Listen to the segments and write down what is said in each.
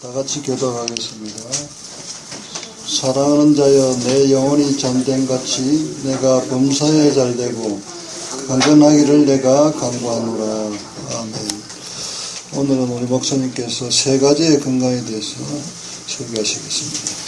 다 같이 교독하겠습니다. 사랑하는 자여, 내 영혼이 잠됨같이 내가 범사에 잘되고 강건하기를 내가 간구하노라. 아멘. 오늘은 우리 목사님께서 세 가지의 건강에 대해서 설교하시겠습니다.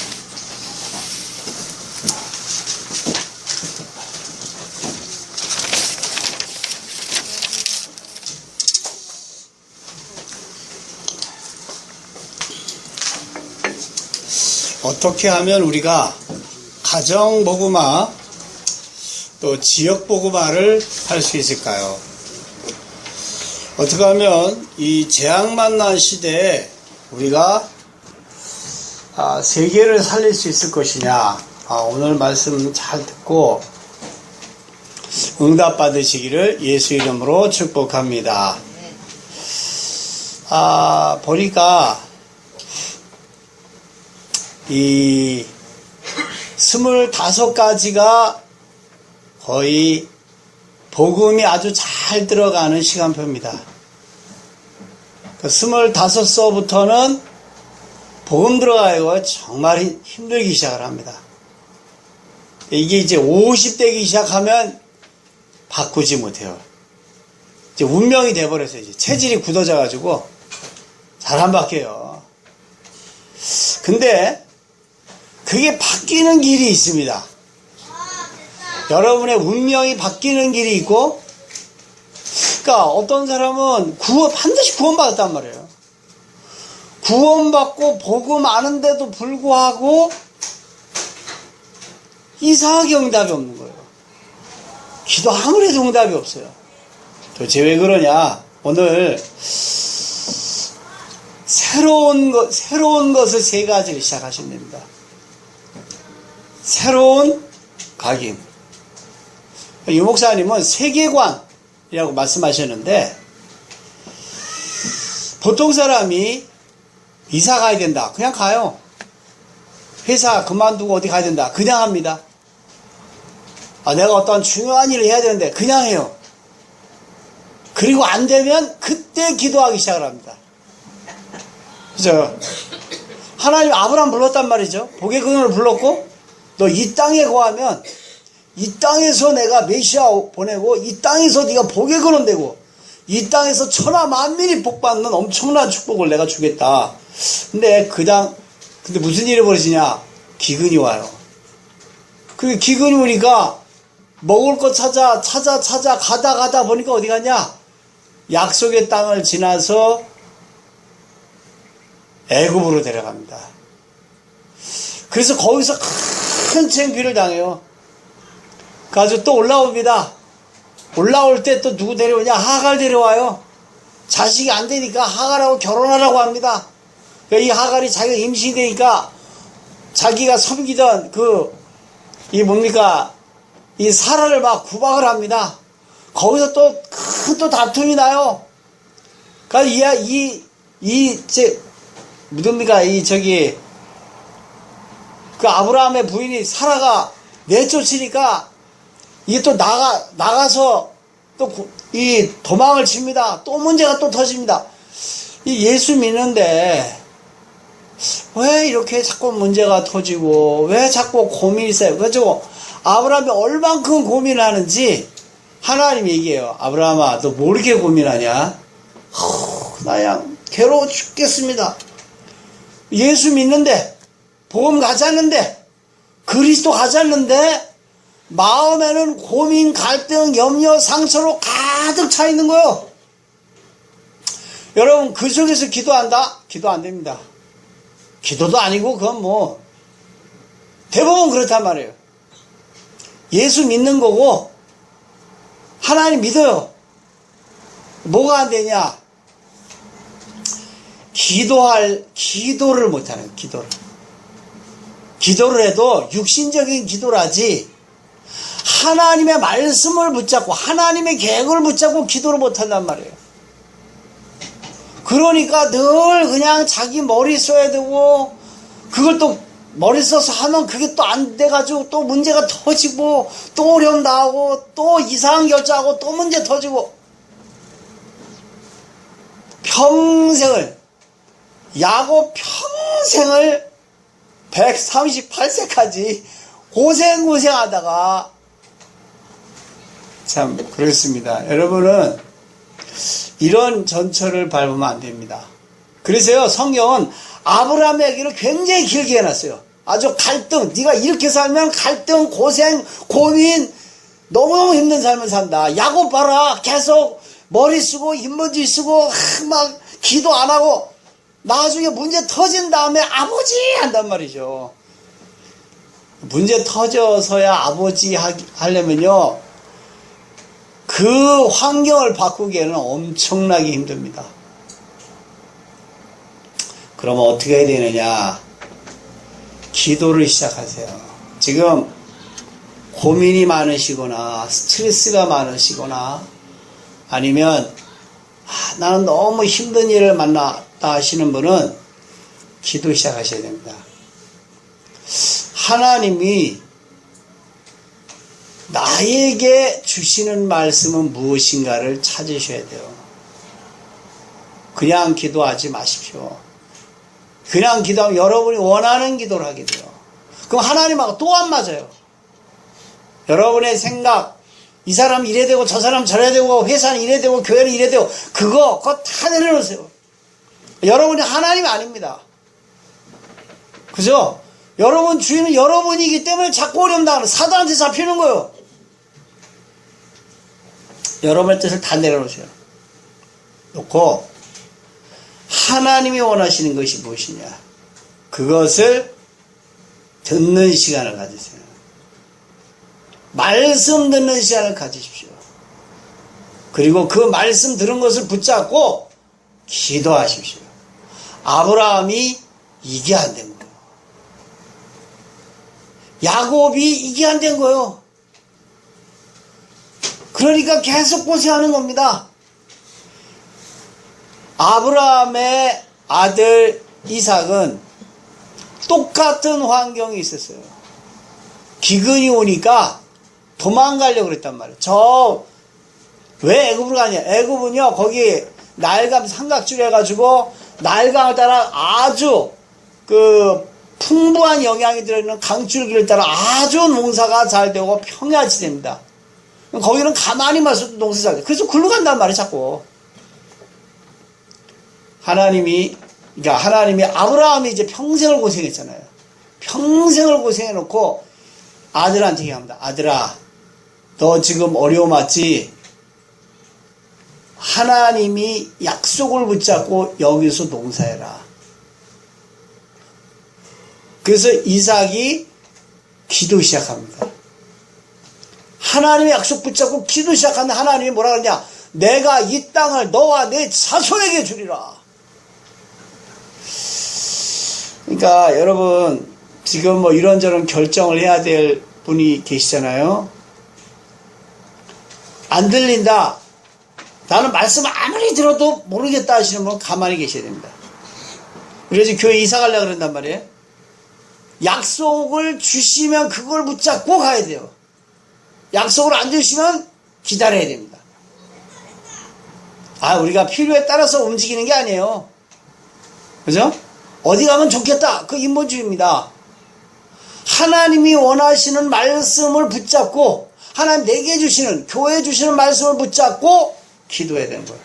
어떻게 하면 우리가 가정복음화 또 지역복음화를 할 수 있을까요? 어떻게 하면 이 재앙 만난 시대에 우리가 세계를 살릴 수 있을 것이냐. 오늘 말씀 잘 듣고 응답 받으시기를 예수 이름으로 축복합니다. 보니까 이 25가지가 거의 복음이 아주 잘 들어가는 시간표입니다. 25서부터는 복음 들어가고 정말 힘들기 시작을 합니다. 이게 이제 50대기 시작하면 바꾸지 못해요. 이제 운명이 돼버렸어요. 이제 체질이 굳어져가지고 잘 안 바뀌어요. 근데 그게 바뀌는 길이 있습니다. 여러분의 운명이 바뀌는 길이 있고, 그러니까 어떤 사람은 반드시 구원받았단 말이에요. 구원받고 복음 아는데도 불구하고 이상하게 응답이 없는 거예요. 기도 아무리 해도 응답이 없어요. 도대체 왜 그러냐? 오늘 새로운 것을 세 가지를 시작하시면 됩니다. 새로운 각인. 유 목사님은 세계관이라고 말씀하셨는데, 보통 사람이 이사 가야 된다. 그냥 가요. 회사 그만두고 어디 가야 된다. 그냥 합니다. 내가 어떤 중요한 일을 해야 되는데 그냥 해요. 그리고 안 되면 그때 기도하기 시작을 합니다. 그죠? 하나님 아브라함 불렀단 말이죠. 복의 근원을 불렀고, 너 이 땅에 거하면 이 땅에서 내가 메시아 보내고 이 땅에서 네가 복의 근원 되고 이 땅에서 천하 만민이 복받는 엄청난 축복을 내가 주겠다. 근데 무슨 일이 벌어지냐? 기근이 와요. 그 기근이 오니까 먹을 거 찾아 가다 보니까 어디 갔냐? 약속의 땅을 지나서 애굽으로 데려갑니다. 그래서 거기서 큰 창피를 당해요. 그래서 또 올라옵니다. 올라올 때 또 누구 데려오냐? 하갈 데려와요. 자식이 안 되니까 하갈하고 결혼하라고 합니다. 이 하갈이 자기가 임신이 되니까 자기가 섬기던 이 사라를 막 구박을 합니다. 거기서 또 큰 다툼이 나요. 그러니까 그 아브라함의 부인이 사라가 내쫓으니까 이게 또 나가서 또 이 도망을 칩니다. 또 문제가 또 터집니다. 이 예수 믿는데 왜 이렇게 자꾸 문제가 터지고 왜 자꾸 고민이 있어요? 그래서 아브라함이 얼만큼 고민하는지 하나님이 얘기해요. 아브라함아, 너 뭐 이렇게 고민하냐? 나 괴로워 죽겠습니다. 예수 믿는데, 복음 가졌는데, 그리스도 가졌는데, 마음에는 고민, 갈등, 염려, 상처로 가득 차 있는 거예요. 여러분, 그 속에서 기도한다? 기도 안 됩니다. 기도도 아니고, 그건 대부분 그렇단 말이에요. 예수 믿는 거고, 하나님 믿어요. 뭐가 안 되냐? 기도를 못하는 기도를. 기도를 해도 육신적인 기도라지 하나님의 말씀을 붙잡고 하나님의 계획을 붙잡고 기도를 못한단 말이에요. 그러니까 늘 그냥 자기 머리 써야 되고 그걸 또 머리 써서 하면 그게 또 안 돼가지고 또 문제가 터지고 또 어려움 나오고 또 이상한 결정하고 또 문제 터지고 평생을 야곱 평생을 138세까지 고생하다가 참 그렇습니다. 여러분은 이런 전철을 밟으면 안 됩니다. 그래서요, 성경은 아브라함의 얘기를 굉장히 길게 해놨어요. 아주 갈등, 네가 이렇게 살면 갈등, 고생, 고민, 너무너무 힘든 삶을 산다. 야곱 봐라, 계속 머리 쓰고 인번지 쓰고 막 기도 안 하고 나중에 문제 터진 다음에 아버지 한단 말이죠. 문제 터져서야 아버지 하려면요, 그 환경을 바꾸기에는 엄청나게 힘듭니다. 그러면 어떻게 해야 되느냐? 기도를 시작하세요. 지금 고민이 많으시거나 스트레스가 많으시거나 아니면 나는 너무 힘든 일을 만났다 하시는 분은 기도 시작하셔야 됩니다. 하나님이 나에게 주시는 말씀은 무엇인가를 찾으셔야 돼요. 그냥 기도하지 마십시오. 그냥 기도하면 여러분이 원하는 기도를 하게 돼요. 그럼 하나님하고 또 안 맞아요. 여러분의 생각, 이 사람 이래 되고 저 사람 저래 되고 회사는 이래 되고 교회는 이래 되고 그거 다 내려놓으세요. 여러분이 하나님이 아닙니다. 그죠? 여러분 주인은 여러분이기 때문에 자꾸 어려움 당하는 사단한테 잡히는 거예요. 여러분의 뜻을 다 내려놓으세요. 놓고 하나님이 원하시는 것이 무엇이냐, 그것을 듣는 시간을 가지세요. 말씀 듣는 시간을 가지십시오. 그리고 그 말씀 들은 것을 붙잡고 기도하십시오. 아브라함이 이게 안 된 거예요. 야곱이 이게 안 된 거예요. 그러니까 계속 고생하는 겁니다. 아브라함의 아들 이삭은 똑같은 환경이 있었어요. 기근이 오니까 도망가려고 그랬단 말이에요. 왜 애굽으로 가냐? 애굽은요, 거기 나일강 삼각줄 해가지고 나일강을 따라 아주 풍부한 영양이 들어있는 강줄기를 따라 아주 농사가 잘 되고 평야지대입니다. 거기는 가만히만 있어도 농사 잘 돼. 그래서 글로 간단 말이에요, 자꾸. 하나님이 아브라함이 이제 평생을 고생했잖아요. 평생을 고생해놓고 아들한테 얘기합니다. 아들아, 너 지금 어려움 왔지? 하나님이 약속을 붙잡고 여기서 농사해라. 그래서 이삭이 기도 시작합니다. 하나님의 약속 붙잡고 기도 시작하는데 하나님이 뭐라 그러냐? 내가 이 땅을 너와 내 자손에게 주리라. 그러니까 여러분, 지금 뭐 이런저런 결정을 해야 될 분이 계시잖아요. 안 들린다, 나는 말씀 아무리 들어도 모르겠다 하시는 분은 가만히 계셔야 됩니다. 그래서 교회 이사 가려고 그런단 말이에요. 약속을 주시면 그걸 붙잡고 가야 돼요. 약속을 안 주시면 기다려야 됩니다. 우리가 필요에 따라서 움직이는 게 아니에요. 그죠? 어디 가면 좋겠다, 그 인본주의입니다. 하나님이 원하시는 말씀을 붙잡고, 하나님 내게 주시는, 교회에 주시는 말씀을 붙잡고 기도해야 되는 거예요.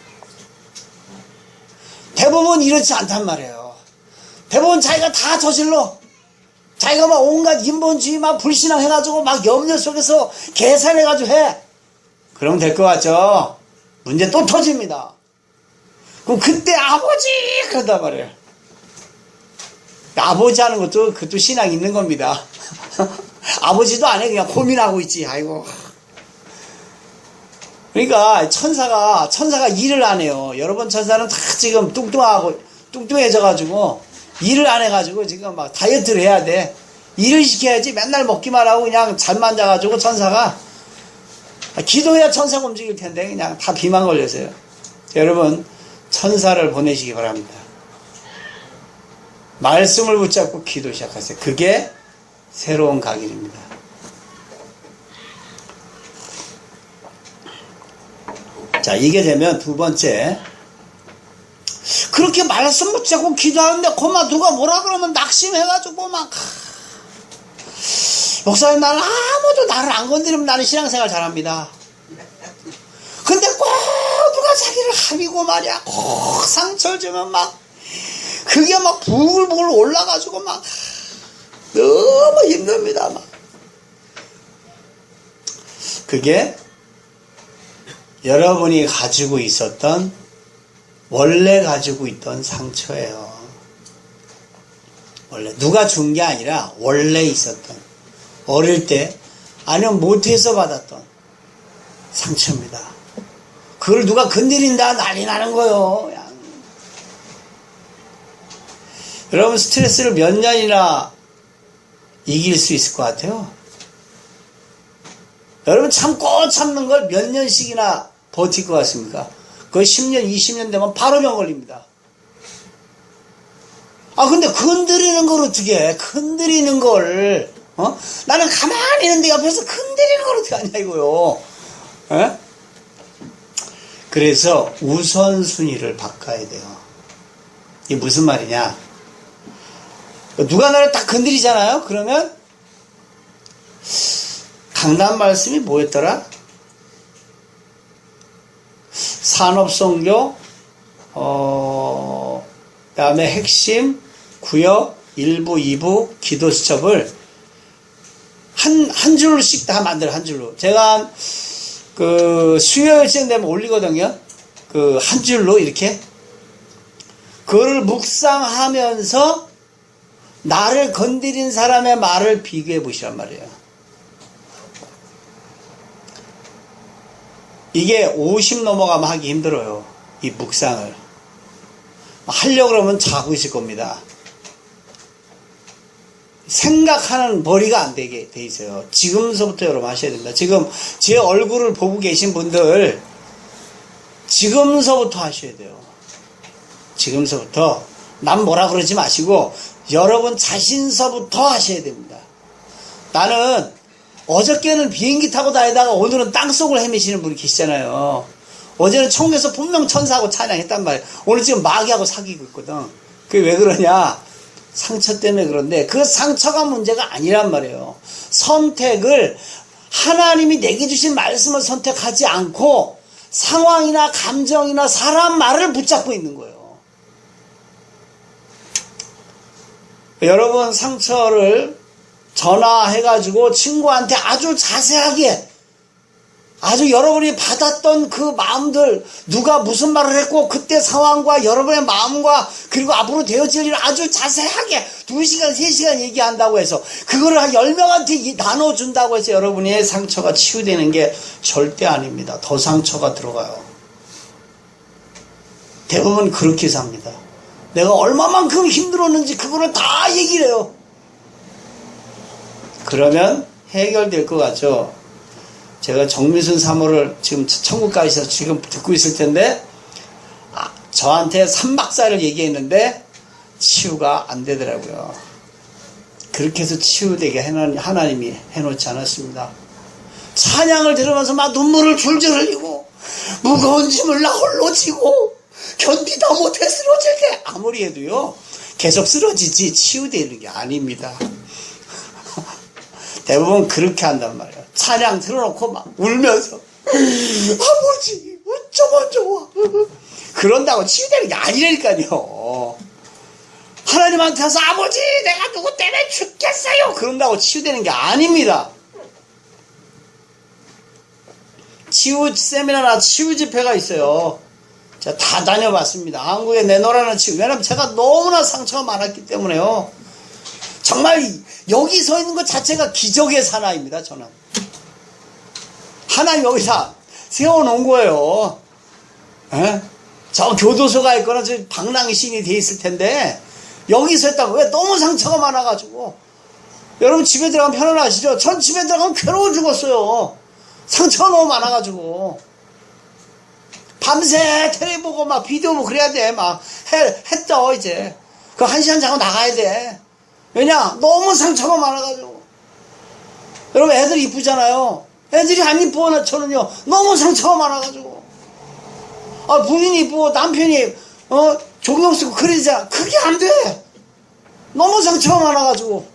대부분 이렇지 않단 말이에요. 대부분 자기가 다 저질러. 자기가 막 온갖 인본주의 막 불신앙 해가지고 막 염려 속에서 계산해가지고 해. 그러면 될 것 같죠? 문제 또 터집니다. 그럼 그때 아버지! 그런단 말이에요. 아버지 하는 그것도 신앙 있는 겁니다. 아버지도 안 해. 그냥 고민하고 있지. 아이고. 그러니까 천사가 일을 안 해요. 여러분 천사는 다 지금 뚱뚱해져가지고 일을 안 해가지고 지금 막 다이어트를 해야 돼. 일을 시켜야지. 맨날 먹기만 하고 그냥 잠만 자가지고 천사가. 기도해야 천사가 움직일 텐데 그냥 다 비만 걸려서요. 여러분, 천사를 보내시기 바랍니다. 말씀을 붙잡고 기도 시작하세요. 그게 새로운 각일입니다. 자, 이게 되면 두 번째, 그 그렇게 말씀 붙잡고 기도하는데 그만 누가 뭐라 그러면 낙심해가지고 막 목사님 나는 아무도 나를 안 건드리면 나는 신앙생활 잘합니다. 근데 꼭 누가 자기를 합의고 말이야 꼭 상처 주면 막 그게 막 부글부글 올라가지고 막 너무 힘듭니다. 막 그게 여러분이 가지고 있었던 원래 가지고 있던 상처예요. 원래 누가 준 게 아니라 원래 있었던 어릴 때 아니면 모태에서 받았던 상처입니다. 그걸 누가 건드린다 난리 나는 거예요. 그냥. 여러분 스트레스를 몇 년이나 이길 수 있을 것 같아요? 여러분 참고 참는 걸 몇 년씩이나 버틸 것 같습니까? 그 10년, 20년 되면 바로 병 걸립니다. 아, 근데 건드리는 걸 어떻게 해? 건드리는 걸, 나는 가만히 있는데 옆에서 건드리는 걸 어떻게 하냐, 이거요. 에? 그래서 우선순위를 바꿔야 돼요. 이게 무슨 말이냐? 누가 나를 딱 건드리잖아요? 그러면, 강단 말씀이 뭐였더라? 산업선교, 그 다음에 핵심, 구역, 1부, 2부, 기도수첩을 한 줄씩 다 만들어, 한 줄로. 제가 그 수요일쯤 되면 올리거든요. 그 한 줄로 이렇게. 그걸 묵상하면서 나를 건드린 사람의 말을 비교해 보시란 말이에요. 이게 50 넘어가면 하기 힘들어요. 이 묵상을. 하려고 그러면 자고 있을 겁니다. 생각하는 벌이가 안 되게 돼 있어요. 지금서부터 여러분 하셔야 됩니다. 지금 제 얼굴을 보고 계신 분들 지금서부터 하셔야 돼요. 지금서부터 남 뭐라 그러지 마시고 여러분 자신서부터 하셔야 됩니다. 나는 어저께는 비행기 타고 다니다가 오늘은 땅속을 헤매시는 분이 계시잖아요. 어제는 천국에서 분명 천사하고 찬양했단 말이에요. 오늘 지금 마귀하고 사귀고 있거든. 그게 왜 그러냐? 상처 때문에 그런데 그 상처가 문제가 아니란 말이에요. 선택을 하나님이 내게 주신 말씀을 선택하지 않고 상황이나 감정이나 사람 말을 붙잡고 있는 거예요. 여러분 상처를 전화해가지고 친구한테 아주 자세하게 아주 여러분이 받았던 그 마음들 누가 무슨 말을 했고 그때 상황과 여러분의 마음과 그리고 앞으로 되어질 일을 아주 자세하게 2시간 3시간 얘기한다고 해서 그거를 한 10명한테 나눠준다고 해서 여러분의 상처가 치유되는 게 절대 아닙니다. 더 상처가 들어가요. 대부분 그렇게 삽니다. 내가 얼마만큼 힘들었는지 그거를 다 얘기를 해요. 그러면 해결될 것 같죠. 제가 정미순 사모를 지금 천국 가셔서 지금 듣고 있을 텐데 저한테 3박 4일 얘기했는데 치유가 안 되더라고요. 그렇게 해서 치유되게 하나님이 해놓지 않았습니다. 찬양을 들으면서 막 눈물을 줄줄 흘리고 무거운 짐을 나 홀로 지고 견디다 못해 쓰러질 때 아무리 해도요 계속 쓰러지지 치유되는 게 아닙니다. 대부분 그렇게 한단 말이에요. 찬양 틀어놓고 막 울면서 아버지 어쩌면 좋아 그런다고 치유되는 게 아니라니까요. 하나님한테 가서 아버지 내가 누구 때문에 죽겠어요 그런다고 치유되는 게 아닙니다. 치유 세미나나 치유 집회가 있어요. 제가 다 다녀봤습니다. 한국에 내놓으라는 치유. 왜냐면 제가 너무나 상처가 많았기 때문에요. 정말 여기 서 있는 것 자체가 기적의 사나입니다. 저는 하나님 여기다 세워놓은 거예요. 에? 저 교도소가 있거나 저 방랑신이 돼 있을 텐데 여기 서 있다고. 왜? 너무 상처가 많아가지고. 여러분 집에 들어가면 편안하시죠? 전 집에 들어가면 괴로워 죽었어요. 상처가 너무 많아가지고. 밤새 텔레비 보고 막 비디오 보고 그래야 돼. 막 했죠 이제. 그 1시간 자고 나가야 돼. 왜냐? 너무 상처가 많아가지고. 여러분 애들 이쁘잖아요. 애들이 안 이뻐. 저는요 너무 상처가 많아가지고. 부인이 이쁘고 남편이 종종 쓰고 그러잖아. 그게 안 돼. 너무 상처가 많아가지고.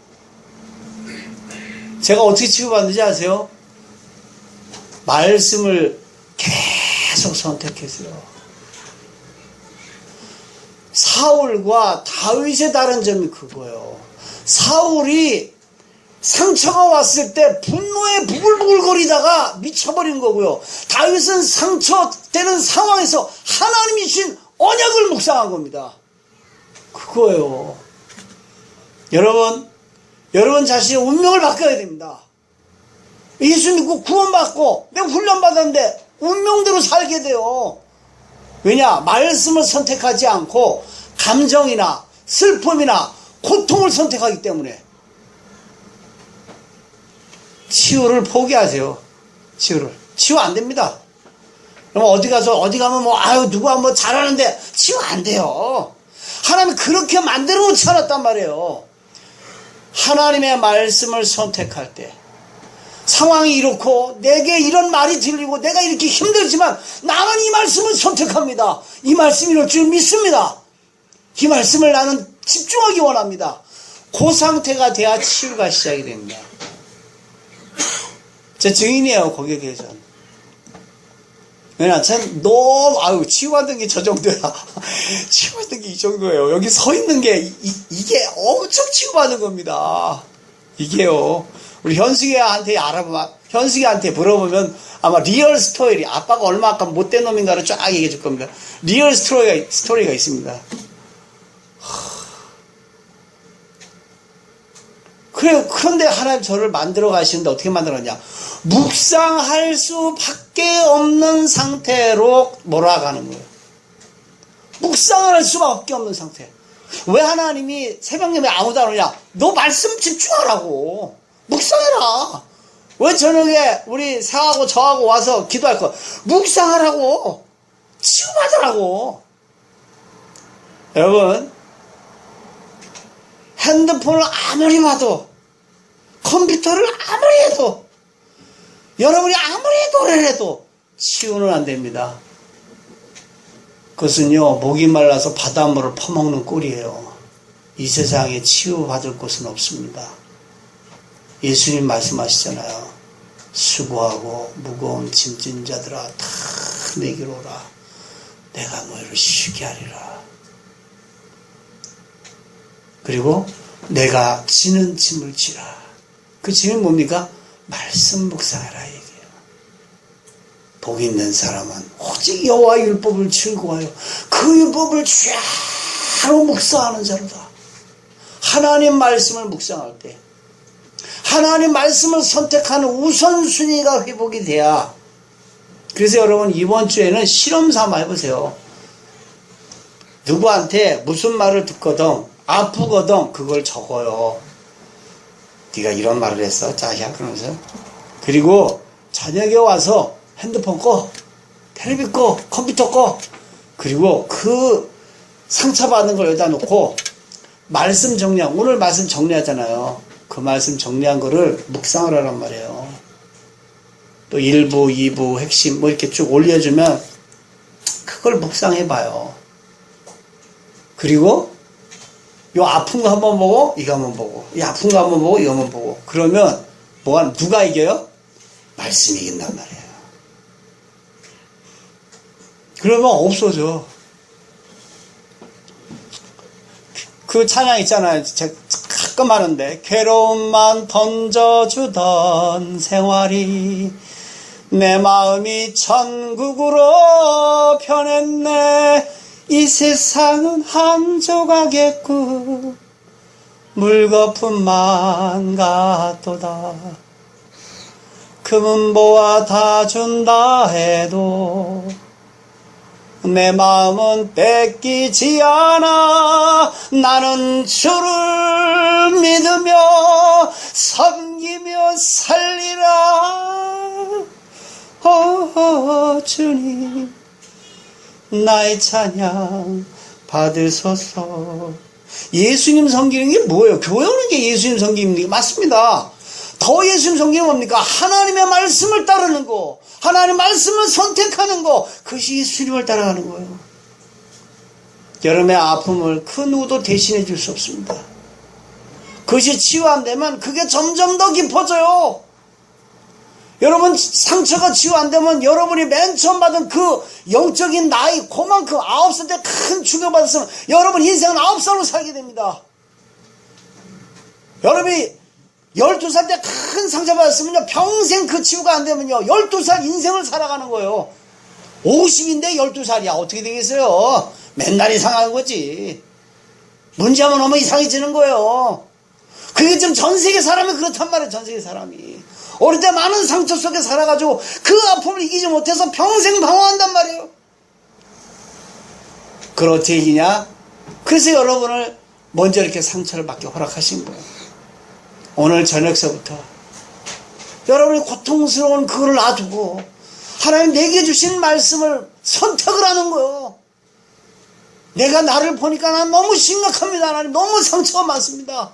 제가 어떻게 치유받는지 아세요? 말씀을 계속 선택했어요. 사울과 다윗의 다른 점이 그거예요. 사울이 상처가 왔을 때 분노에 부글부글거리다가 미쳐버린 거고요. 다윗은 상처되는 상황에서 하나님이 주신 언약을 묵상한 겁니다. 그거예요. 여러분 자신의 운명을 바꿔야 됩니다. 예수 믿고 구원받고 내가 훈련받았는데 운명대로 살게 돼요. 왜냐? 말씀을 선택하지 않고 감정이나 슬픔이나 고통을 선택하기 때문에. 치유를 포기하세요. 치유 안 됩니다. 그럼 어디 가면 누가 잘하는데 치유 안 돼요. 하나님이 그렇게 만들어 놓지 않았단 말이에요. 하나님의 말씀을 선택할 때 상황이 이렇고 내게 이런 말이 들리고 내가 이렇게 힘들지만 나는 이 말씀을 선택합니다. 이 말씀이 이럴 줄 믿습니다. 이 말씀을 나는 집중하기 원합니다. 그 상태가 돼야 치유가 시작이 됩니다. 제 증인이에요. 거기에 계셔. 왜냐, 너무, 치유받은 게 저 정도야. 치유받은 게 이 정도예요. 여기 서 있는 게, 이게 엄청 치유받은 겁니다. 이게요. 우리 현숙이한테 현숙이한테 물어보면 아마 리얼 스토리, 아빠가 얼마큼 못된 놈인가를 쫙 얘기해 줄 겁니다. 리얼 스토리가 있습니다. 그런데 하나님 저를 만들어 가시는데 어떻게 만들었냐? 묵상할 수밖에 없는 상태로 몰아가는 거예요. 묵상할 수밖에 없는 상태. 왜 하나님이 새벽 예배 아무도 안 오냐? 너 말씀 집중하라고. 묵상해라. 왜 저녁에 우리 사하고 저하고 와서 기도할 거? 묵상하라고. 치유받으라고. 여러분, 핸드폰을 아무리 봐도, 컴퓨터를 아무리 해도, 여러분이 아무리 노래를 해도 치유는 안 됩니다. 그것은요, 목이 말라서 바닷물을 퍼먹는 꼴이에요. 이 세상에 치유받을 곳은 없습니다. 예수님 말씀하시잖아요. 수고하고 무거운 짐진 자들아 다 내게로 오라. 내가 너희를 쉬게 하리라. 그리고 내가 지는 짐을 지라. 그 짐이 뭡니까? 말씀 묵상하라 얘기해요. 복 있는 사람은 오직 여호와 율법을 즐거워하여 그 율법을 죄로 묵상하는 자로다. 하나님 말씀을 묵상할 때 하나님 말씀을 선택하는 우선순위가 회복이 돼야. 그래서 여러분 이번 주에는 실험 삼아 해보세요. 누구한테 무슨 말을 듣거든 아프거든 그걸 적어요. 네가 이런 말을 했어 짜야 그러면서. 그리고 저녁에 와서 핸드폰 꺼, 텔레비 꺼, 컴퓨터 꺼. 그리고 그 상처받은 걸 여기다 놓고 말씀 정리한, 오늘 말씀 정리하잖아요. 그 말씀 정리한 거를 묵상을 하란 말이에요. 또 1부, 2부, 핵심 뭐 이렇게 쭉 올려주면 그걸 묵상해봐요. 그리고 요 아픈 거 한번 보고 이거 한번 보고 이 아픈 거 한번 보고 이거 한번 보고 그러면 누가 이겨요? 말씀이 이긴단 말이에요. 그러면 없어져. 그 찬양 있잖아요. 제가 가끔 하는데 괴로움만 던져주던 생활이 내 마음이 천국으로 변했네. 이 세상은 한 조각의 꿈 물거품만 같도다. 금은보화 다 준다 해도 내 마음은 뺏기지 않아. 나는 주를 믿으며 섬기며 살리라. 주님 나의 찬양 받으소서. 예수님 섬기는 게 뭐예요? 교회 오는 게 예수님 섬기는 게 맞습니다. 더 예수님 섬기는 뭡니까? 하나님의 말씀을 따르는 거, 하나님의 말씀을 선택하는 거, 그것이 예수님을 따라가는 거예요. 여러분의 아픔을 그 누구도 대신해 줄 수 없습니다. 그것이 치유 안 되면 그게 점점 더 깊어져요. 여러분 상처가 치유 안 되면 여러분이 맨 처음 받은 그 영적인 나이 그만큼 9살 때 큰 충격받았으면 여러분 인생은 9살로 살게 됩니다. 여러분이 12살 때 큰 상처받았으면요 평생 그 치유가 안 되면요 12살 인생을 살아가는 거예요. 50인데 12살이야 어떻게 되겠어요? 맨날 이상한 거지. 문제하면 너무 이상해지는 거예요. 그게 지금 전 세계 사람이 그렇단 말이에요. 전 세계 사람이 어릴 때 많은 상처 속에 살아가지고 그 아픔을 이기지 못해서 평생 방황한단 말이에요. 그걸 어떻게 이기냐? 그래서 여러분을 먼저 이렇게 상처를 받게 허락하신 거예요. 오늘 저녁서부터 여러분이 고통스러운 그거를 놔두고 하나님 내게 주신 말씀을 선택을 하는 거예요. 내가 나를 보니까 난 너무 심각합니다. 하나님 너무 상처가 많습니다.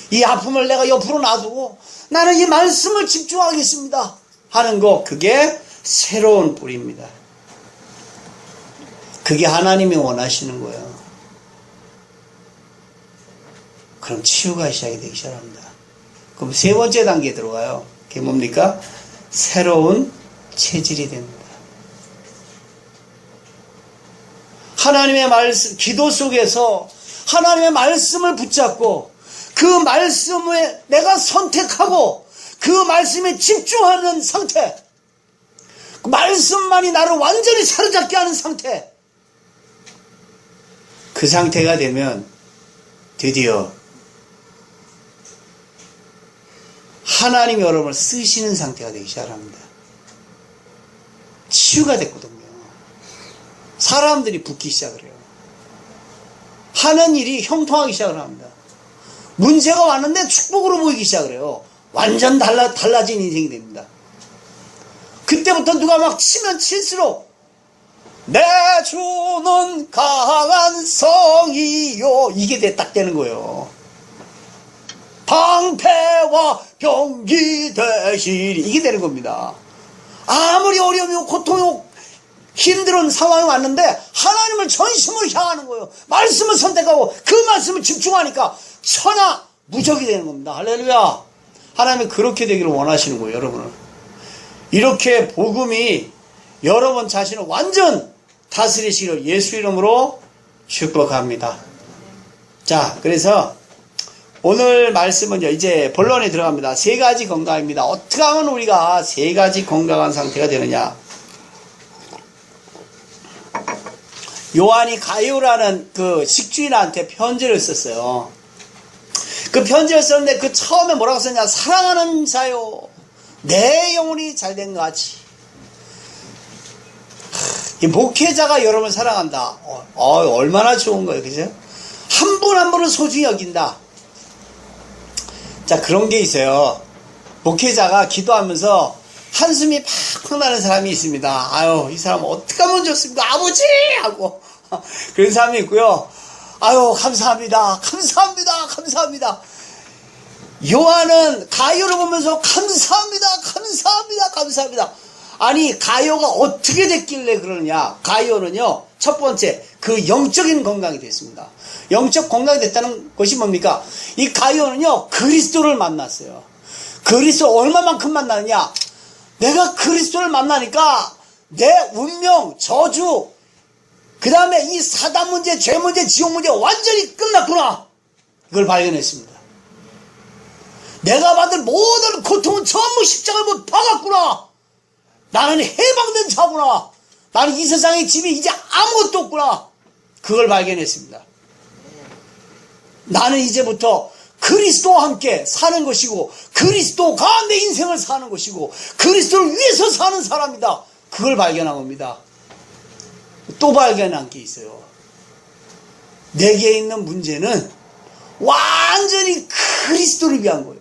이 아픔을 내가 옆으로 놔두고 나는 이 말씀을 집중하겠습니다 하는 거, 그게 새로운 뿌리입니다. 그게 하나님이 원하시는 거예요. 그럼 치유가 시작이 되기 시작합니다. 그럼 세 번째 단계에 들어가요. 그게 뭡니까? 새로운 체질이 됩니다. 하나님의 말씀, 기도 속에서 하나님의 말씀을 붙잡고 그 말씀에 내가 선택하고 그 말씀에 집중하는 상태, 그 말씀만이 나를 완전히 사로잡게 하는 상태, 그 상태가 되면 드디어 하나님이 여러분을 쓰시는 상태가 되기 시작합니다. 치유가 됐거든요. 사람들이 붙기 시작을 해요. 하는 일이 형통하기 시작을 합니다. 문제가 왔는데 축복으로 보이기 시작을 해요. 완전 달라진 인생이 됩니다. 그때부터 누가 막 치면 칠수록 내 주는 강한 성이요 이게 딱 되는 거예요. 방패와 병기 되시리 이게 되는 겁니다. 아무리 어려움이 고통이 힘든 상황이 왔는데 하나님을 전심으로 향하는 거예요. 말씀을 선택하고 그 말씀을 집중하니까 천하 무적이 되는 겁니다. 할렐루야. 하나님이 그렇게 되기를 원하시는 거예요. 여러분은 이렇게 복음이 여러분 자신을 완전 다스리시기를 예수 이름으로 축복합니다. 자, 그래서 오늘 말씀은요 이제 본론에 들어갑니다. 세 가지 건강입니다. 어떻게 하면 우리가 세 가지 건강한 상태가 되느냐. 요한이 가요라는 그 식주인한테 편지를 썼어요. 그 편지를 썼는데 그 처음에 뭐라고 썼냐. 사랑하는 자요 내 영혼이 잘된 것 같이. 이 목회자가 여러분을 사랑한다. 얼마나 좋은 거예요. 그죠? 한 분 한 분을 소중히 여긴다. 자, 그런 게 있어요. 목회자가 기도하면서 한숨이 팍팍 나는 사람이 있습니다. 아유, 이 사람 어떻게 하면 좋습니까? 아버지! 하고. 그런 사람이 있고요. 아유, 감사합니다. 감사합니다. 감사합니다. 요한은 가요를 보면서 감사합니다. 감사합니다. 감사합니다. 아니, 가요가 어떻게 됐길래 그러느냐. 가요는요, 첫 번째, 그 영적인 건강이 됐습니다. 영적 건강이 됐다는 것이 뭡니까? 이 가요는요, 그리스도를 만났어요. 그리스도 얼마만큼 만나느냐? 내가 그리스도를 만나니까 내 운명, 저주, 그 다음에 이 사단 문제, 죄 문제, 지옥 문제 완전히 끝났구나. 이걸 발견했습니다. 내가 받을 모든 고통은 전부 십자가에 못 박았구나. 나는 해방된 자구나. 나는 이 세상의 집이 이제 아무것도 없구나. 그걸 발견했습니다. 나는 이제부터 그리스도와 함께 사는 것이고 그리스도가 내 인생을 사는 것이고 그리스도를 위해서 사는 사람이다. 그걸 발견한 겁니다. 또 발견한 게 있어요. 내게 있는 문제는 완전히 그리스도를 위한 거예요.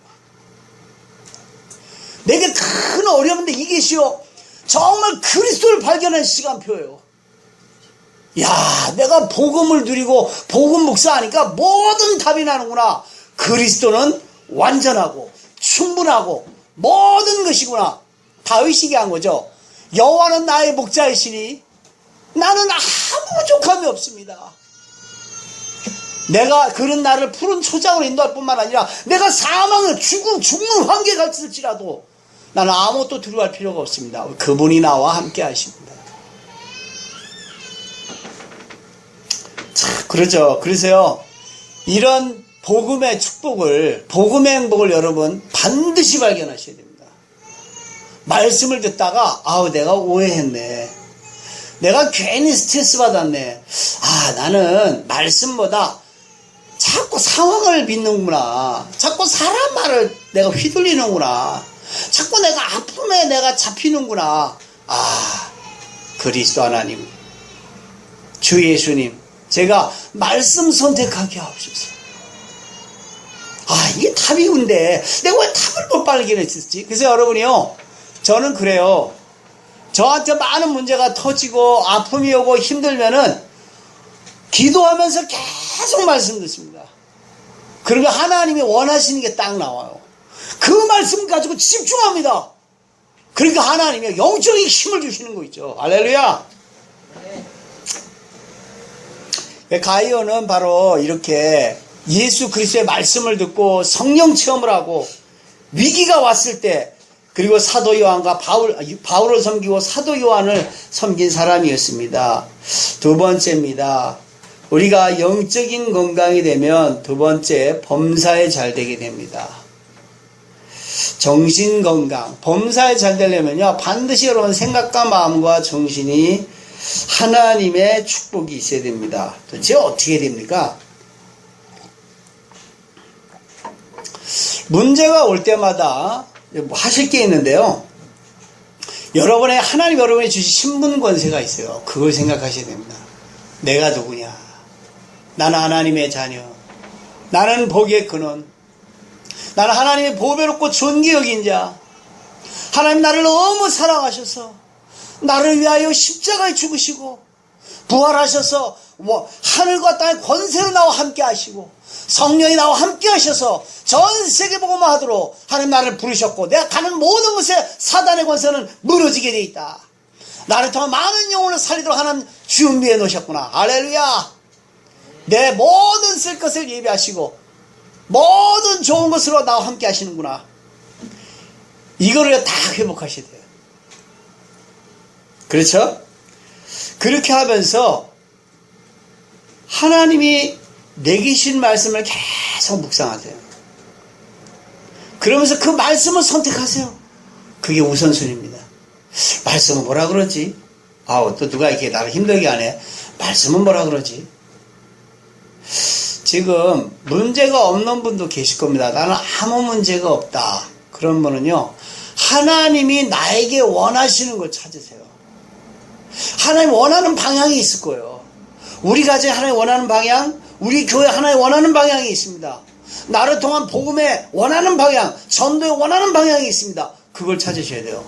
내게 큰 어려움인데 이게시요 정말 그리스도를 발견한 시간표예요. 야, 내가 복음을 누리고 복음 묵상하니까 모든 답이 나는구나. 그리스도는 완전하고 충분하고 모든 것이구나. 다윗이 한 거죠. 여호와는 나의 목자이시니 나는 아무 부족함이 없습니다. 내가 그런 나를 푸른 초장으로 인도할 뿐만 아니라 내가 사망을 죽는 환경에 갈지라도 나는 아무것도 두려워할 필요가 없습니다. 그분이 나와 함께 하십니다. 참 그러죠. 그래서요, 이런 복음의 축복을, 복음의 행복을 여러분 반드시 발견하셔야 됩니다. 말씀을 듣다가 내가 오해했네, 내가 괜히 스트레스 받았네, 나는 말씀보다 자꾸 상황을 믿는구나, 자꾸 사람 말을 내가 휘둘리는구나, 자꾸 내가 아픔에 내가 잡히는구나. 그리스도 하나님, 주 예수님, 제가 말씀 선택하게 하옵소서. 이게 답이 근데 내가 왜 답을 못 발견했었지? 그래서 여러분이요, 저는 그래요. 저한테 많은 문제가 터지고 아픔이 오고 힘들면은 기도하면서 계속 말씀 듣습니다. 그러면 하나님이 원하시는 게 딱 나와요. 그 말씀 가지고 집중합니다. 그러니까 하나님이 영적인 힘을 주시는 거 있죠. 할렐루야. 가이오는 바로 이렇게 예수 그리스도의 말씀을 듣고 성령 체험을 하고 위기가 왔을 때, 그리고 사도 요한과 바울을 섬기고 사도 요한을 섬긴 사람이었습니다. 두 번째입니다. 우리가 영적인 건강이 되면 두 번째, 범사에 잘 되게 됩니다. 정신 건강, 범사에 잘 되려면요, 반드시 여러분 생각과 마음과 정신이 하나님의 축복이 있어야 됩니다. 도대체 어떻게 됩니까? 문제가 올 때마다 하실 게 있는데요, 하나님 여러분이 주신 신분 권세가 있어요. 그걸 생각하셔야 됩니다. 내가 누구냐? 나는 하나님의 자녀, 나는 복의 근원, 나는 하나님의 보배롭고 존귀 여긴 자, 하나님 나를 너무 사랑하셔서 나를 위하여 십자가에 죽으시고 부활하셔서 하늘과 땅의 권세로 나와 함께 하시고 성령이 나와 함께 하셔서 전 세계 복음화 하도록 하나님 나를 부르셨고, 내가 가는 모든 곳에 사단의 권세는 무너지게 돼 있다. 나를 통한 많은 영혼을 살리도록 하나님 준비해 놓으셨구나. 할렐루야. 내 모든 쓸 것을 예비하시고 모든 좋은 것으로 나와 함께 하시는구나. 이거를 다 회복하셔야 돼요. 그렇죠? 그렇게 하면서 하나님이 내게 주신 말씀을 계속 묵상하세요. 그러면서 그 말씀을 선택하세요. 그게 우선순위입니다. 말씀은 뭐라 그러지? 또 누가 이렇게 나를 힘들게 하네. 말씀은 뭐라 그러지? 지금 문제가 없는 분도 계실 겁니다. 나는 아무 문제가 없다. 그런 분은요, 하나님이 나에게 원하시는 걸 찾으세요. 하나님 원하는 방향이 있을 거예요. 우리 가정에 하나님 원하는 방향, 우리 교회 하나님 원하는 방향이 있습니다. 나를 통한 복음에 원하는 방향, 전도에 원하는 방향이 있습니다. 그걸 찾으셔야 돼요.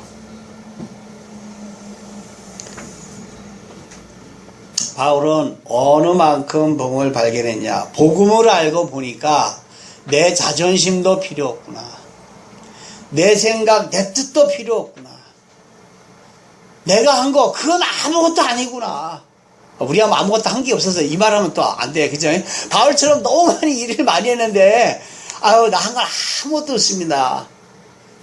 바울은 어느 만큼 복음을 발견했냐? 복음을 알고 보니까 내 자존심도 필요 없구나, 내 생각, 내 뜻도 필요 없구나, 내가 한 거 그건 아무것도 아니구나. 우리 아무것도 한 게 없어서 이 말하면 또 안 돼, 그죠? 바울처럼 너무 많이 일을 많이 했는데 나 한 건 아무것도 없습니다.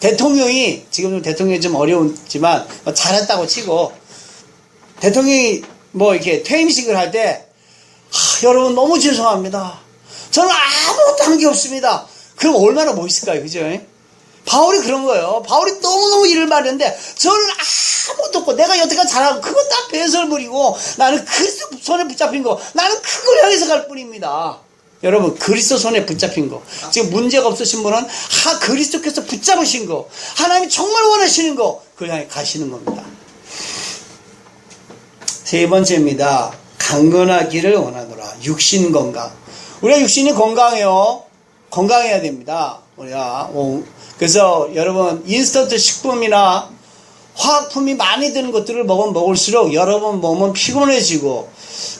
대통령이, 지금 대통령이 좀 어려웠지만 잘했다고 치고, 대통령이 이렇게 퇴임식을 할 때, 여러분 너무 죄송합니다, 저는 아무것도 한 게 없습니다. 그럼 얼마나 멋있을까요, 그죠? 바울이 그런 거예요. 바울이 너무너무 일을 많이 했는데 저는 아무것도 없고, 내가 여태까지 잘하고 그건 다 배설물이고, 나는 그리스도 손에 붙잡힌 거, 나는 그걸 향해서 갈 뿐입니다. 여러분, 그리스도 손에 붙잡힌 거, 지금 문제가 없으신 분은 그리스도께서 붙잡으신 거, 하나님이 정말 원하시는 거, 그걸 향해 가시는 겁니다. 세 번째입니다. 강건하기를 원하노라. 육신 건강. 우리가 육신이 건강해요. 건강해야 됩니다. 그래서 여러분, 인스턴트 식품이나 화학품이 많이 드는 것들을 먹으면 먹을수록 여러분 몸은 피곤해지고,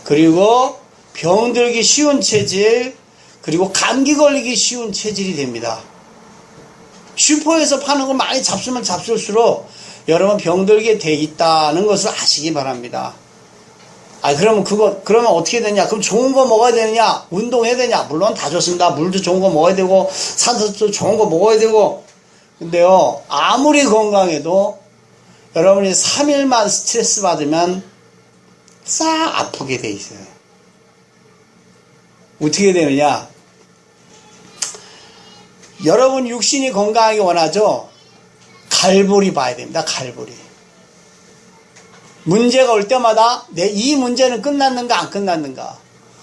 그리고 병들기 쉬운 체질, 그리고 감기 걸리기 쉬운 체질이 됩니다. 슈퍼에서 파는 거 많이 잡수면 잡술수록 여러분 병들게 돼 있다는 것을 아시기 바랍니다. 그러면 어떻게 되냐? 그럼 좋은 거 먹어야 되느냐? 운동해야 되냐? 물론 다 좋습니다. 물도 좋은 거 먹어야 되고, 산소도 좋은 거 먹어야 되고. 근데요, 아무리 건강해도 여러분이 3일만 스트레스 받으면 싹 아프게 돼 있어요. 어떻게 되느냐? 여러분 육신이 건강하게 원하죠? 갈보리 봐야 됩니다. 갈보리. 문제가 올 때마다 이 문제는 끝났는가 안 끝났는가?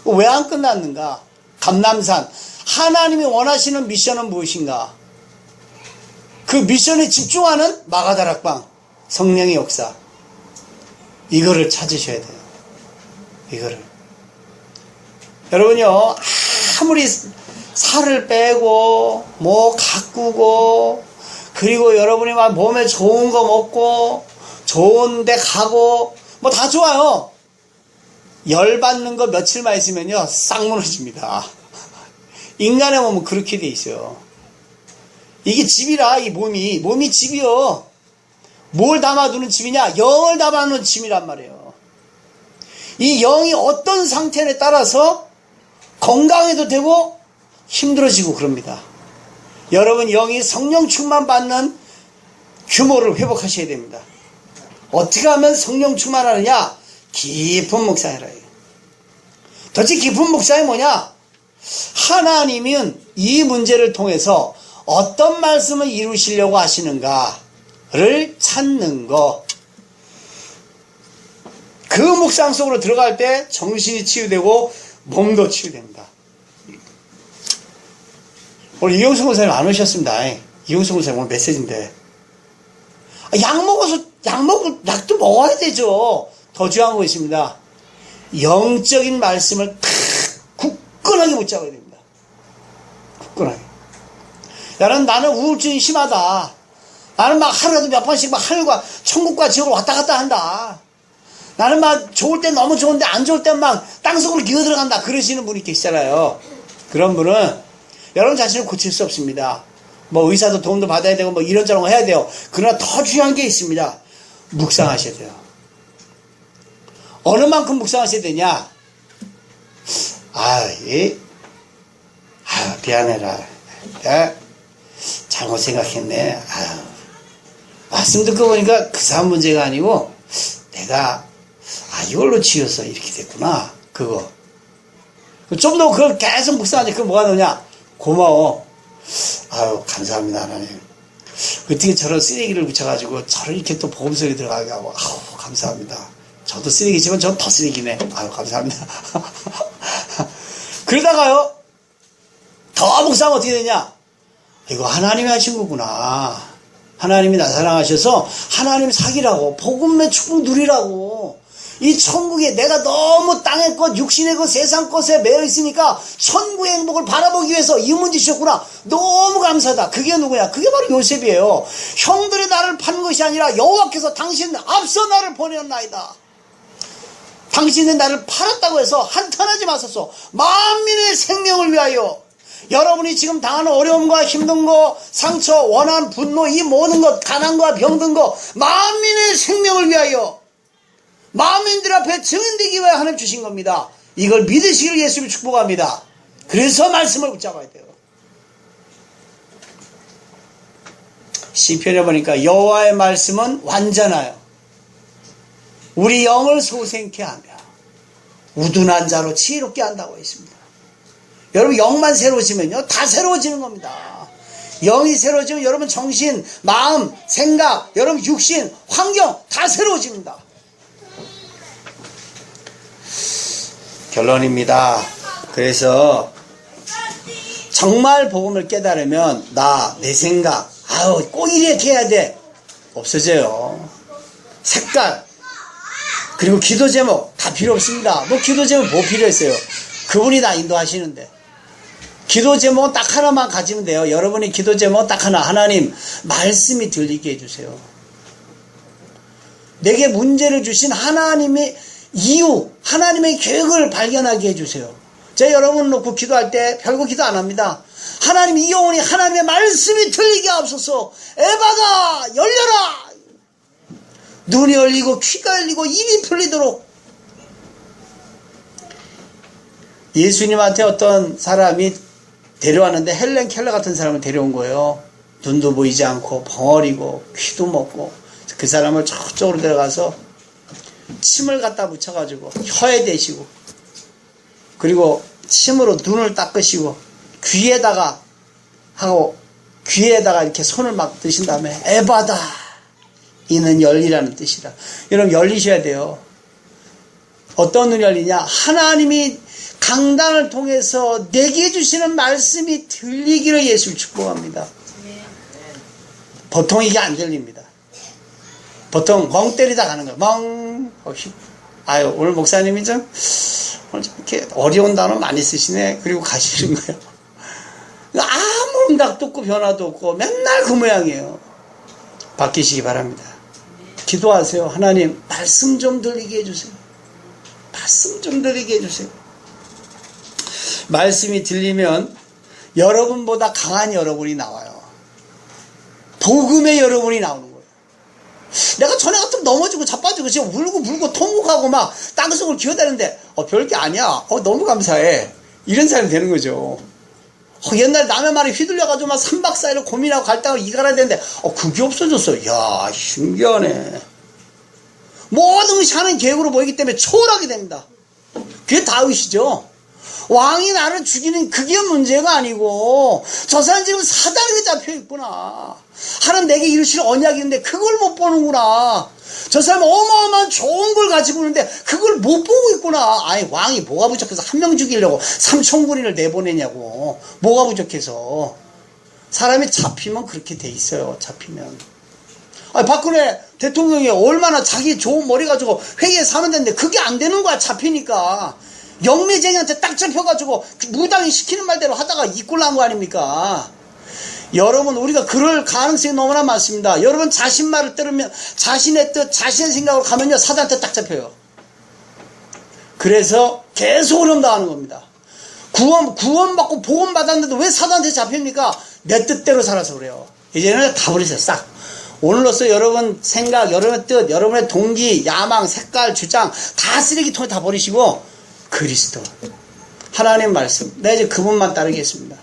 왜 안 끝났는가? 감남산. 하나님이 원하시는 미션은 무엇인가? 그 미션에 집중하는 마가다락방. 성령의 역사. 이거를 찾으셔야 돼요. 이거를. 여러분요, 아무리 살을 빼고, 뭐 가꾸고, 그리고 여러분이 막 몸에 좋은 거 먹고, 좋은 데 가고, 뭐 다 좋아요. 열받는 거 며칠만 있으면요, 싹 무너집니다. 인간의 몸은 그렇게 돼 있어요. 이게 집이라, 이 몸이 집이요. 뭘 담아두는 집이냐? 영을 담아두는 집이란 말이에요. 이 영이 어떤 상태에 따라서 건강해도 되고 힘들어지고 그럽니다. 여러분 영이 성령 충만 받는 규모를 회복하셔야 됩니다. 어떻게 하면 성령 충만하느냐? 깊은 묵상이라 해요. 도대체 깊은 묵상이 뭐냐? 하나님은 이 문제를 통해서 어떤 말씀을 이루시려고 하시는가를 찾는 거. 그 묵상 속으로 들어갈 때 정신이 치유되고 몸도 치유됩니다. 오늘 이용수 목사님 안 오셨습니다. 이용수 목사님 오늘 메시지인데. 약도 먹어야 되죠. 더 중요한 거 있습니다. 영적인 말씀을 굳건하게 붙잡아야 됩니다. 굳건하게. 나는 우울증이 심하다. 나는 막 하루에도 몇 번씩 막 하늘과 천국과 지옥을 왔다 갔다 한다. 나는 막 좋을 땐 너무 좋은데 안 좋을 땐 막 땅속으로 기어 들어간다. 그러시는 분이 계시잖아요. 그런 분은 여러분 자신을 고칠 수 없습니다. 뭐 의사도 도움도 받아야 되고 뭐 이런저런 거 해야 돼요. 그러나 더 중요한 게 있습니다. 묵상하셔야 돼요. 어느 만큼 묵상하셔야 되냐? 미안해라. 내가 잘못 생각했네. 말씀 듣고 보니까 그 사람 문제가 아니고 내가 이걸로 치여서 이렇게 됐구나. 그거. 좀 더 그걸 계속 묵상하지. 그거 뭐가 되냐? 고마워. 감사합니다, 하나님. 어떻게 저런 쓰레기를 붙여가지고 저를 이렇게 또 보험소리 들어가게 하고, 감사합니다. 저도 쓰레기지만 저는 더 쓰레기네. 감사합니다. 그러다가요, 더 묵상하면 어떻게 되냐? 이거 하나님이 하신 거구나. 하나님이 나 사랑하셔서 하나님 사귀라고, 복음의 축복 누리라고. 이 천국에 내가 너무 땅의 것, 육신의 것, 세상 것에 매여 있으니까 천국의 행복을 바라보기 위해서 이 문제 주셨구나. 너무 감사하다. 그게 누구냐? 그게 바로 요셉이에요. 형들이 나를 판 것이 아니라 여호와께서 당신 앞서 나를 보내었나이다. 당신은 나를 팔았다고 해서 한탄하지 마소서. 만민의 생명을 위하여. 여러분이 지금 당하는 어려움과 힘든 거, 상처, 원한, 분노, 이 모든 것, 가난과 병든 거, 만민의 생명을 위하여. 만민들 앞에 증인되기 위해 하나님 주신 겁니다. 이걸 믿으시길 예수님이 축복합니다. 그래서 말씀을 붙잡아야 돼요. 시편에 보니까 여호와의 말씀은 완전하여 우리 영을 소생케 하며 우둔한 자로 지혜롭게 한다고 했습니다. 여러분 영만 새로워지면요 다 새로워지는 겁니다. 영이 새로워지면 여러분 정신, 마음, 생각, 여러분 육신, 환경 다 새로워집니다. 결론입니다. 그래서 정말 복음을 깨달으면 내 생각 꼭 이렇게 해야 돼 없어져요. 색깔 그리고 기도 제목 다 필요 없습니다. 뭐 기도 제목 뭐 필요했어요? 그분이 다 인도하시는데. 기도 제목은 딱 하나만 가지면 돼요. 여러분이 기도 제목은 딱 하나. 하나님 말씀이 들리게 해주세요. 내게 문제를 주신 하나님의 이유, 하나님의 계획을 발견하게 해주세요. 제가 여러분을 놓고 기도할 때 별거 기도 안 합니다. 하나님 이 영혼이 하나님의 말씀이 들리게 하옵소서. 에바가 열려라. 눈이 열리고 귀가 열리고 입이 풀리도록 예수님한테 어떤 사람이 데려왔는데 헬렌 켈러 같은 사람을 데려온 거예요. 눈도 보이지 않고 벙어리고 귀도 먹고. 그 사람을 저쪽으로 데려가서 침을 갖다 묻혀가지고 혀에 대시고, 그리고 침으로 눈을 닦으시고 귀에다가 이렇게 손을 막 드신 다음에 에바다, 이는 열리라는 뜻이라. 여러분, 열리셔야 돼요. 어떤 눈이 열리냐? 하나님이 강단을 통해서 내게 주시는 말씀이 들리기를 예수를 축복합니다. 보통 이게 안 들립니다. 보통 멍 때리다 가는 거예요. 멍. 아유, 오늘 목사님이 오늘 좀 이렇게 어려운 단어 많이 쓰시네. 그리고 가시는 거예요. 아무 응답도 없고 변화도 없고 맨날 그 모양이에요. 바뀌시기 바랍니다. 기도하세요. 하나님, 말씀 좀 들리게 해주세요. 말씀 좀 들리게 해주세요. 말씀이 들리면 여러분보다 강한 여러분이 나와요. 복음의 여러분이 나오는 거예요. 내가 전에 같으면 넘어지고 자빠지고 지금 울고 불고 통곡하고 막 땅속을 기어다니는데 별게 아니야. 너무 감사해. 이런 사람이 되는 거죠. 옛날에 남의 말에 휘둘려가지고 막 3박 4일을 고민하고 갈등하고 이갈아야 되는데 그게 없어졌어. 야, 신기하네. 모든 것이 하나님 계획으로 보이기 때문에 초월하게 됩니다. 그게 다윗이죠. 왕이 나를 죽이는 그게 문제가 아니고 저 사람 지금 사단에게 잡혀있구나. 하나님 내게 이루실 언약이 있는데 그걸 못 보는구나. 저 사람 어마어마한 좋은 걸 가지고 있는데 그걸 못 보고 있구나. 아니, 왕이 뭐가 부족해서 한 명 죽이려고 3,000군인을 내보내냐고. 뭐가 부족해서. 사람이 잡히면 그렇게 돼 있어요. 잡히면. 박근혜 대통령이 얼마나 자기 좋은 머리 가지고 회의에 사면 되는데 그게 안 되는 거야. 잡히니까. 영매쟁이한테 딱 잡혀가지고 무당이 시키는 말대로 하다가 이꼴 난 거 아닙니까? 여러분, 우리가 그럴 가능성이 너무나 많습니다. 여러분, 자신 말을 들으면 자신의 뜻, 자신의 생각으로 가면요, 사단한테 딱 잡혀요. 그래서 계속 어려움 당하는 겁니다. 구원받고 복음 받았는데도 왜 사단한테 잡힙니까? 내 뜻대로 살아서 그래요. 이제는 다 버리세요. 싹. 오늘로써 여러분 생각, 여러분의 뜻, 여러분의 동기, 야망, 색깔, 주장 다 쓰레기통에 다 버리시고 그리스도, 하나님 말씀, 내가 이제 그분만 따르겠습니다.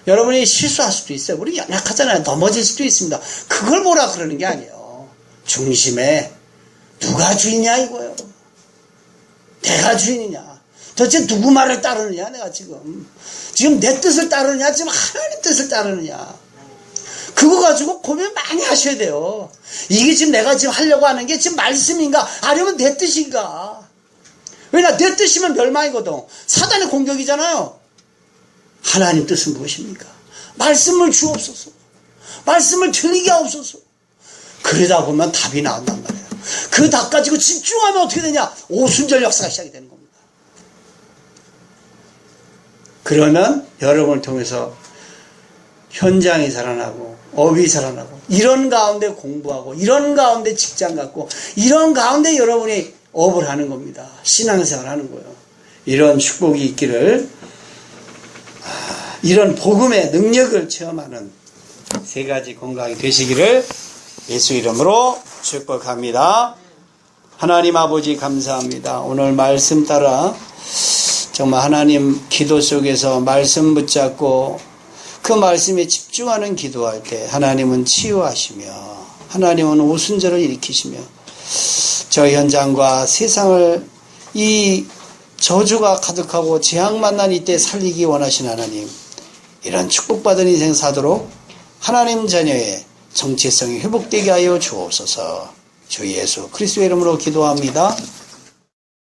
여러분이 실수할 수도 있어요. 우리 연약하잖아요. 넘어질 수도 있습니다. 그걸 뭐라 그러는 게 아니에요. 중심에 누가 주인이냐 이거예요. 내가 주인이냐. 도대체 누구 말을 따르느냐. 내가 지금 내 뜻을 따르느냐, 지금 하나님 뜻을 따르느냐. 그거 가지고 고민 많이 하셔야 돼요. 이게 지금 내가 지금 하려고 하는 게 지금 말씀인가, 아니면 내 뜻인가. 왜냐, 내 뜻이면 멸망이거든. 사단의 공격이잖아요. 하나님 뜻은 무엇입니까? 말씀을 주옵소서. 말씀을 들리게 하옵소서. 그러다 보면 답이 나온단 말이에요. 그 답 가지고 집중하면 어떻게 되냐? 오순절 역사가 시작이 되는 겁니다. 그러면 여러분을 통해서 현장이 살아나고 업이 살아나고, 이런 가운데 공부하고, 이런 가운데 직장 갖고, 이런 가운데 여러분이 업을 하는 겁니다. 신앙생활 하는 거예요. 이런 축복이 있기를, 이런 복음의 능력을 체험하는 세 가지 건강이 되시기를 예수 이름으로 축복합니다. 하나님 아버지 감사합니다. 오늘 말씀 따라 정말 하나님 기도 속에서 말씀 붙잡고 그 말씀에 집중하는 기도할 때 하나님은 치유하시며 하나님은 오순절을 일으키시며 저 현장과 세상을 이 저주가 가득하고 재앙 만난 이때 살리기 원하신 하나님, 이런 축복받은 인생 사도록 하나님 자녀의 정체성이 회복되게 하여 주옵소서. 주 예수 그리스도의 이름으로 기도합니다.